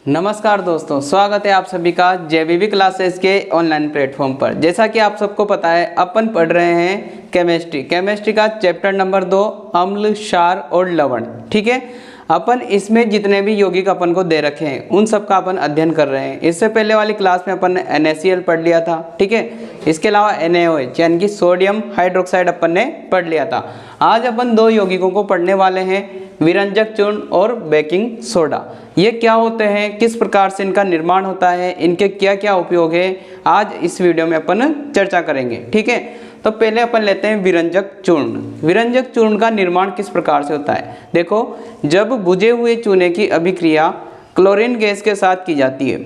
नमस्कार दोस्तों, स्वागत है आप सभी का जेबीबी क्लासेस के ऑनलाइन प्लेटफॉर्म पर। जैसा कि आप सबको पता है, अपन पढ़ रहे हैं केमिस्ट्री का चैप्टर नंबर 2 अम्ल, क्षार और लवण। ठीक है, अपन इसमें जितने भी यौगिक अपन को दे रखे हैं उन सब का अपन अध्ययन कर रहे हैं। इससे पहले वाली क्लास में अपन ने NaCl पढ़ लिया था। ठीक है, इसके अलावा NaOH यानी कि सोडियम हाइड्रोक्साइड अपन ने पढ़ लिया था। आज अपन दो यौगिकों को पढ़ने वाले हैं, विरंजक चूर्ण और बेकिंग सोडा। ये क्या होते हैं, किस प्रकार से इनका निर्माण होता है, इनके क्या क्या उपयोग है, आज इस वीडियो में अपन चर्चा करेंगे। ठीक है, तो पहले अपन लेते हैं विरंजक चूर्ण। विरंजक चूर्ण का निर्माण किस प्रकार से होता है। देखो, जब बुझे हुए चूने की अभिक्रिया क्लोरीन गैस के साथ की जाती है,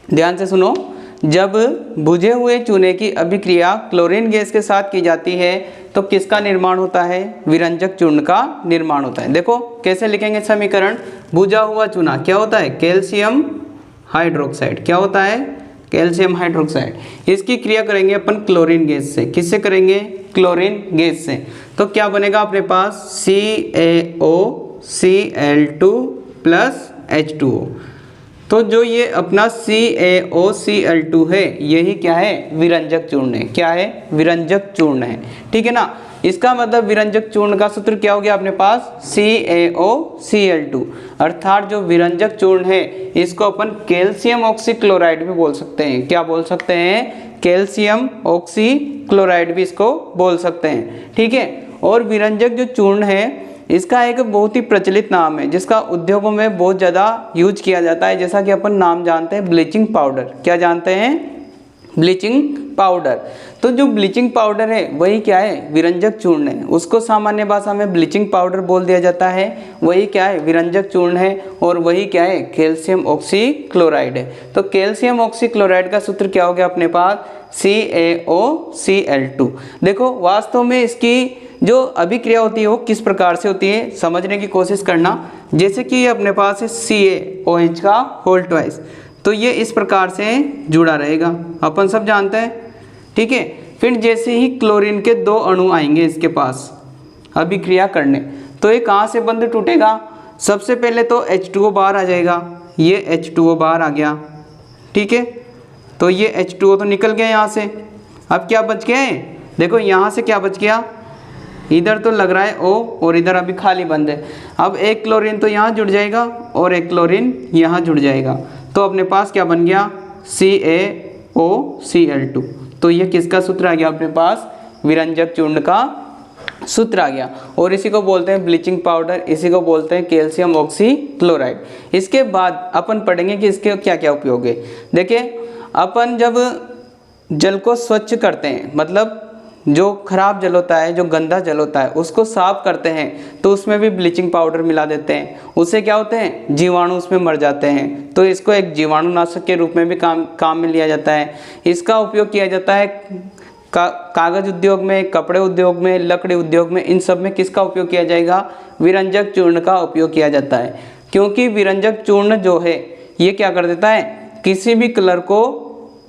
ध्यान से सुनो, जब बुझे हुए चूने की अभिक्रिया क्लोरीन गैस के साथ की जाती है तो किसका निर्माण होता है, विरंजक चूर्ण का निर्माण होता है। देखो कैसे लिखेंगे समीकरण, बुझा हुआ चूना क्या होता है, कैल्शियम हाइड्रोक्साइड। क्या होता है, कैल्शियम हाइड्रोक्साइड। इसकी क्रिया करेंगे अपन क्लोरीन गैस से। किससे करेंगे, क्लोरीन गैस से। तो क्या बनेगा अपने पास CaOCl2 प्लस H2O। तो जो ये अपना CaOCl2 है, यही क्या है, विरंजक चूर्ण है। क्या है, विरंजक चूर्ण है। ठीक है ना, इसका मतलब विरंजक चूर्ण का सूत्र क्या हो गया अपने पास, CaOCl2। अर्थात जो विरंजक चूर्ण है इसको अपन कैल्शियम ऑक्सीक्लोराइड भी बोल सकते हैं। क्या बोल सकते हैं, कैल्शियम ऑक्सीक्लोराइड भी इसको बोल सकते हैं। ठीक है, और विरंजक जो चूर्ण है इसका एक बहुत ही प्रचलित नाम है जिसका उद्योगों में बहुत ज़्यादा यूज किया जाता है। जैसा कि अपन नाम जानते हैं, ब्लीचिंग पाउडर। क्या जानते हैं, ब्लीचिंग पाउडर। तो जो ब्लीचिंग पाउडर है वही क्या है, विरंजक चूर्ण है। उसको सामान्य भाषा में ब्लीचिंग पाउडर बोल दिया जाता है। वही क्या है, विरंजक चूर्ण है, और वही क्या है, कैल्शियम ऑक्सीक्लोराइड है। तो कैल्शियम ऑक्सीक्लोराइड का सूत्र क्या हो गया अपने पास, CaOCl2। देखो वास्तव में इसकी जो अभिक्रिया होती है वो किस प्रकार से होती है, समझने की कोशिश करना। जैसे कि अपने पास है CaOH का होल ट्वाइस, तो ये इस प्रकार से जुड़ा रहेगा, अपन सब जानते हैं। ठीक है, फिर जैसे ही क्लोरीन के दो अणु आएंगे इसके पास अभिक्रिया करने, तो ये कहाँ से बंध टूटेगा, सबसे पहले तो H2O बाहर आ जाएगा। ये H2O बाहर आ गया। ठीक है, तो ये H2O तो निकल गया यहाँ से। अब क्या बच गया है, देखो यहाँ से क्या बच गया, इधर तो लग रहा है O और इधर अभी खाली बंद है। अब एक क्लोरीन तो यहाँ जुड़ जाएगा और एक क्लोरीन यहाँ जुड़ जाएगा, तो अपने पास क्या बन गया, CaOCl2। तो ये किसका सूत्र आ गया अपने पास, विरंजक चूर्ण का सूत्र आ गया। और इसी को बोलते हैं ब्लीचिंग पाउडर, इसी को बोलते हैं कैल्शियम ऑक्सीक्लोराइड। इसके बाद अपन पढ़ेंगे कि इसके क्या क्या उपयोग है। देखिए, अपन जब जल को स्वच्छ करते हैं, मतलब जो खराब जल होता है, जो गंदा जल होता है, उसको साफ करते हैं तो उसमें भी ब्लीचिंग पाउडर मिला देते हैं। उससे क्या होते हैं, जीवाणु उसमें मर जाते हैं। तो इसको एक जीवाणुनाशक के रूप में भी काम में लिया जाता है। इसका उपयोग किया जाता है कागज उद्योग में, कपड़े उद्योग में, लकड़ी उद्योग में, इन सब में किसका उपयोग किया जाएगा, विरंजक चूर्ण का उपयोग किया जाता है। क्योंकि विरंजक चूर्ण जो है ये क्या कर देता है, किसी भी कलर को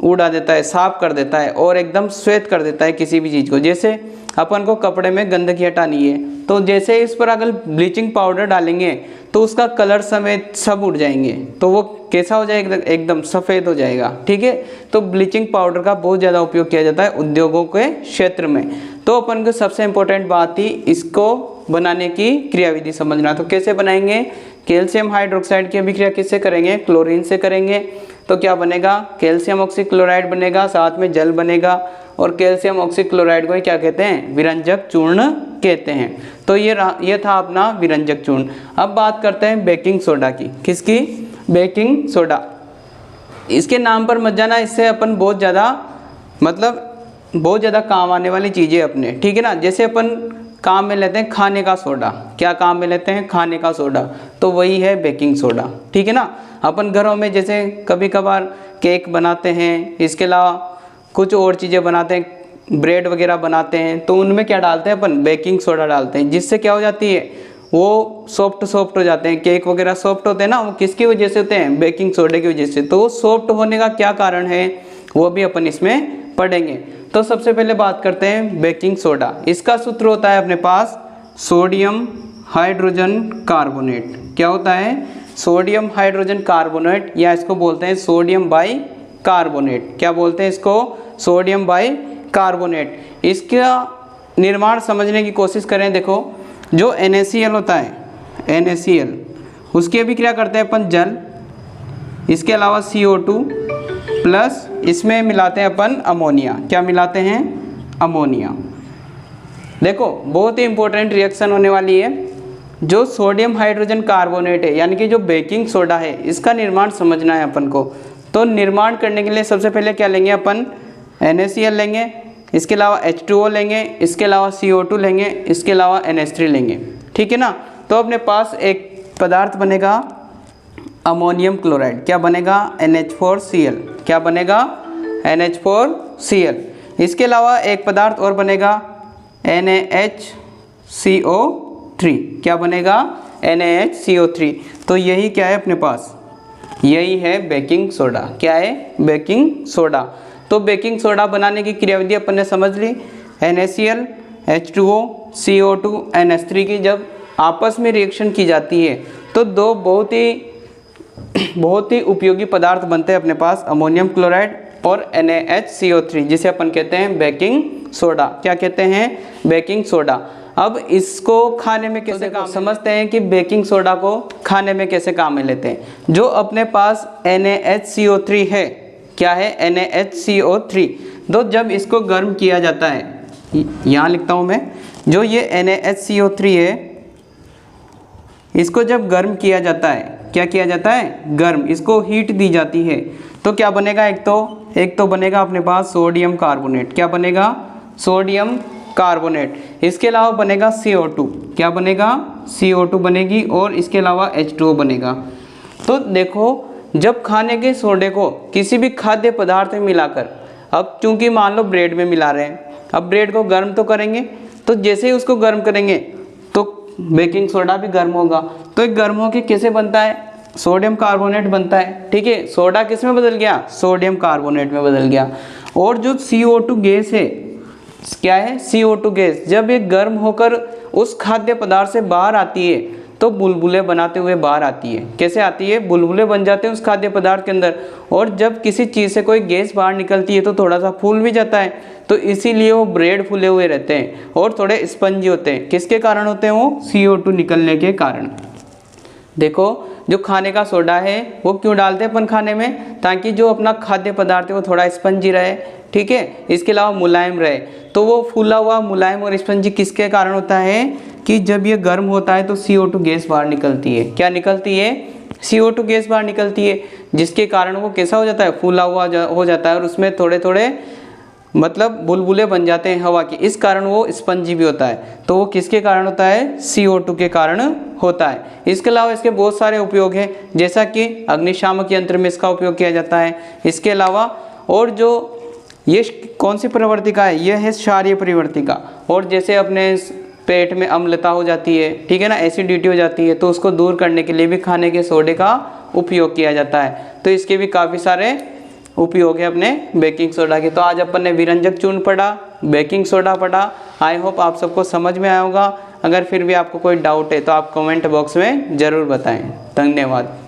उड़ा देता है, साफ कर देता है और एकदम श्वेत कर देता है किसी भी चीज़ को। जैसे अपन को कपड़े में गंदगी हटानी है, तो जैसे इस पर अगर ब्लीचिंग पाउडर डालेंगे तो उसका कलर समेत सब उड़ जाएंगे, तो वो कैसा हो जाएगा, एकदम सफ़ेद हो जाएगा। ठीक है, तो ब्लीचिंग पाउडर का बहुत ज़्यादा उपयोग किया जाता है उद्योगों के क्षेत्र में। तो अपन को सबसे इम्पोर्टेंट बात थी इसको बनाने की क्रियाविधि समझना। तो कैसे बनाएंगे, कैल्शियम हाइड्रोक्साइड की अभिक्रिया किससे करेंगे, क्लोरीन से करेंगे। तो क्या बनेगा, कैल्शियम ऑक्सीक्लोराइड बनेगा, साथ में जल बनेगा, और कैल्शियम ऑक्सीक्लोराइड को क्या कहते हैं, विरंजक चूर्ण कहते हैं। तो ये था अपना विरंजक चूर्ण। अब बात करते हैं बेकिंग सोडा की। किसकी, बेकिंग सोडा। इसके नाम पर मत जाना, इससे अपन बहुत ज़्यादा काम आने वाली चीज़ें अपने। ठीक है ना, जैसे अपन काम में लेते हैं खाने का सोडा। क्या काम में लेते हैं, खाने का सोडा, तो वही है बेकिंग सोडा। ठीक है ना, अपन घरों में जैसे कभी कभार केक बनाते हैं, इसके अलावा कुछ और चीज़ें बनाते हैं, ब्रेड वगैरह बनाते हैं, तो उनमें क्या डालते हैं अपन, बेकिंग सोडा डालते हैं। जिससे क्या हो जाती है, वो सॉफ्ट हो जाते हैं। केक वगैरह सॉफ्ट होते हैं ना, वो किसकी वजह से होते हैं, बेकिंग सोडे की वजह से। तो वो सॉफ्ट होने का क्या कारण है, वो भी अपन इसमें पढ़ेंगे। तो सबसे पहले बात करते हैं बेकिंग सोडा। इसका सूत्र होता है अपने पास सोडियम हाइड्रोजन कार्बोनेट। क्या होता है, सोडियम हाइड्रोजन कार्बोनेट, या इसको बोलते हैं सोडियम बाई कार्बोनेट। क्या बोलते हैं इसको? Sodium by carbonate. इसका निर्माण समझने की कोशिश करें। देखो जो NaCl होता है, NaCl, उसकी अभिक्रिया करते हैं अपन जल, इसके अलावा CO2 प्लस इसमें मिलाते हैं अपन अमोनिया। क्या मिलाते हैं? अमोनिया। देखो बहुत ही इंपॉर्टेंट रिएक्शन होने वाली है। जो सोडियम हाइड्रोजन कार्बोनेट है यानी कि जो बेकिंग सोडा है, इसका निर्माण समझना है अपन को। तो निर्माण करने के लिए सबसे पहले क्या लेंगे अपन? NaCl लेंगे, इसके अलावा H2O लेंगे, इसके अलावा CO2 लेंगे, इसके अलावा NH3 लेंगे। ठीक है ना। तो अपने पास एक पदार्थ बनेगा अमोनियम क्लोराइड। क्या बनेगा? NH4Cl। क्या बनेगा? NH4Cl। इसके अलावा एक पदार्थ और बनेगा NaHCO3। क्या बनेगा? NaHCO3। तो यही क्या है अपने पास? यही है बेकिंग सोडा। क्या है? Baking soda. तो बेकिंग सोडा बनाने की क्रियाविधि अपन ने समझ ली। NaCl, H2O, CO2, NH3 की जब आपस में रिएक्शन की जाती है तो दो बहुत ही उपयोगी पदार्थ बनते हैं अपने पास, अमोनियम क्लोराइड और NaHCO3, जिसे अपन कहते हैं बेकिंग सोडा। क्या कहते हैं? Baking soda. अब इसको खाने में कैसे काम समझते हैं कि बेकिंग सोडा को खाने में कैसे काम में लेते हैं। जो अपने पास NaHCO3 है, क्या है? NaHCO3। तो जब इसको गर्म किया जाता है, यहाँ लिखता हूँ मैं, जो ये NaHCO3 है, इसको जब गर्म किया जाता है, क्या किया जाता है? गर्म, इसको हीट दी जाती है, तो क्या बनेगा? एक तो बनेगा अपने पास सोडियम कार्बोनेट। क्या बनेगा? Sodium carbonate. इसके अलावा बनेगा CO2। क्या बनेगा? CO2 बनेगी, और इसके अलावा H2O बनेगा। तो देखो जब खाने के सोडे को किसी भी खाद्य पदार्थ में मिलाकर, अब चूंकि मान लो ब्रेड में मिला रहे हैं, अब ब्रेड को गर्म तो करेंगे, तो जैसे ही उसको गर्म करेंगे तो बेकिंग सोडा भी गर्म होगा। तो एक गर्म होकर कैसे बनता है? सोडियम कार्बोनेट बनता है। ठीक है, सोडा किस में बदल गया? सोडियम कार्बोनेट में बदल गया। और जो CO2 गैस है, क्या है? CO2 गैस जब ये गर्म होकर उस खाद्य पदार्थ से बाहर आती है तो बुलबुले बनाते हुए बाहर आती है। कैसे आती है? बुलबुले बन जाते हैं उस खाद्य पदार्थ के अंदर। और जब किसी चीज़ से कोई गैस बाहर निकलती है तो थोड़ा सा फूल भी जाता है, तो इसीलिए वो ब्रेड फूले हुए रहते हैं और थोड़े स्पंजी होते हैं। किसके कारण होते हैं वो? CO2 निकलने के कारण। देखो जो खाने का सोडा है वो क्यों डालते हैं अपन खाने में? ताकि जो अपना खाद्य पदार्थ है वो थोड़ा स्पंजी रहे। ठीक है, इसके अलावा मुलायम रहे। तो वो फूला हुआ मुलायम और स्पंजी किसके कारण होता है? कि जब ये गर्म होता है तो CO2 गैस बाहर निकलती है। क्या निकलती है? CO2 गैस बाहर निकलती है, जिसके कारण वो कैसा हो जाता है? फूला हुआ हो जाता है, और उसमें थोड़े थोड़े मतलब बुलबुले बन जाते हैं हवा के। इस कारण वो स्पंजी भी होता है। तो वो किसके कारण होता है? CO2 के कारण होता है। इसके अलावा इसके बहुत सारे उपयोग हैं, जैसा कि अग्निशामक यंत्र में इसका उपयोग किया जाता है। इसके अलावा और जो ये कौन सी प्रवर्तिका है? यह है क्षारीय प्रवर्तिका। और जैसे अपने पेट में अम्लता हो जाती है, ठीक है ना, एसिडिटी हो जाती है, तो उसको दूर करने के लिए भी खाने के सोडे का उपयोग किया जाता है। तो इसके भी काफ़ी सारे उपयोग है अपने बेकिंग सोडा के। तो आज अपन ने विरंजक चूर्ण पढ़ा, बेकिंग सोडा पढ़ा। आई होप आप सबको समझ में आया होगा। अगर फिर भी आपको कोई डाउट है तो आप कमेंट बॉक्स में ज़रूर बताएं। धन्यवाद।